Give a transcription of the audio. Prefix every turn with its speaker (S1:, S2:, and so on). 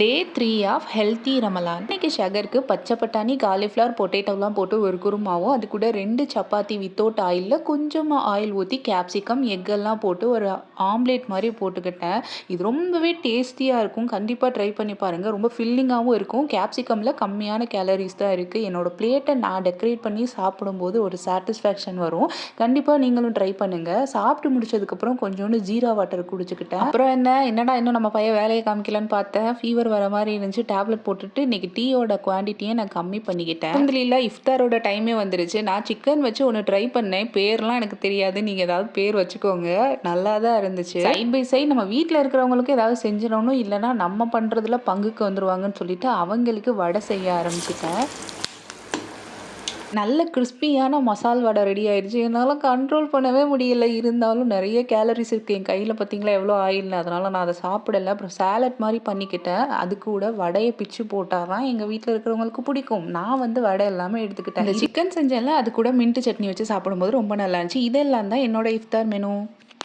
S1: Day 3 of healthy Ramadan. இன்னைக்கு ஷகருக்கு பச்சை பட்டாணி, காலிஃப்ளவர், பொட்டேட்டோலாம் போட்டு ஒரு குருமாவும், அது கூட 2 சப்பாத்தி வித்தவுட் ஆயிலில் கொஞ்சமாக ஆயில் ஊற்றி கேப்சிகம் எக்கெல்லாம் போட்டு ஒரு ஆம்லேட் மாதிரி போட்டுக்கிட்டேன். இது ரொம்பவே டேஸ்டியாக இருக்கும். கண்டிப்பாக ட்ரை பண்ணி பாருங்கள். ரொம்ப ஃபில்லிங்காகவும் இருக்கும். கேப்சிகமில் கம்மியான கேலரிஸ் தான் இருக்குது. என்னோடய பிளேட்டை நான் டெக்கரேட் பண்ணி சாப்பிடும்போது ஒரு சாட்டிஸ்ஃபேக்ஷன் வரும். கண்டிப்பாக நீங்களும் ட்ரை பண்ணுங்கள். சாப்பிட்டு முடிச்சதுக்கப்புறம் கொஞ்சோண்டு ஜீரா வாட்டர் குடிச்சுக்கிட்டேன். அப்புறம் என்னடா இன்னும் நம்ம பையன் வேலையை காமிக்கலான்னு பார்த்தேன். ஃபீவர் வர மாதிரி இருந்துச்சு. டேப்லெட் போட்டுட்டு இன்னைக்கு டீயோட குவான்டிட்டியை நான் கம்மி பண்ணிக்கிட்டேன். அல்ஹம்துலில்லாஹ் இஃப்தாரோட டைமே வந்துருச்சு. நான் சிக்கன் வச்சு ஒன்று ட்ரை பண்ணேன். பேர்லாம் எனக்கு தெரியாது. நீங்கள் ஏதாவது பேர் வச்சுக்கோங்க. நல்லா தான் இருந்துச்சு. சைட் பை சைட் நம்ம வீட்டில் இருக்கிறவங்களுக்கு ஏதாவது செஞ்சிடணும், இல்லைனா நம்ம பண்ணுறதுல பங்குக்கு வந்துடுவாங்கன்னு சொல்லிட்டு அவங்களுக்கு வடை செய்ய ஆரம்பிச்சிட்டேன். நல்ல கிறிஸ்பியான மசால் வடை ரெடி ஆயிடுச்சு. என்னால் கண்ட்ரோல் பண்ணவே முடியல. இருந்தாலும் நிறைய கேலரிஸ் இருக்குது என் கையில். பார்த்தீங்களா எவ்வளோ ஆயில்னு. அதனால் நான் அதை சாப்பிடலை. அப்புறம் சேலட் மாதிரி பண்ணிக்கிட்டேன். அது கூட வடையை பிச்சு போட்டால் தான் எங்கள் வீட்டில் இருக்கிறவங்களுக்கு பிடிக்கும். நான் வடை எல்லாமே எடுத்துக்கிட்டேன். இந்த சிக்கன் செஞ்சேன்ல, அது கூட மின்ட்டு சட்னி வச்சு சாப்பிடும்போது ரொம்ப நல்லா இருந்துச்சு. இதெல்லாம் தான் என்னோட இஃப்தார் மெனு.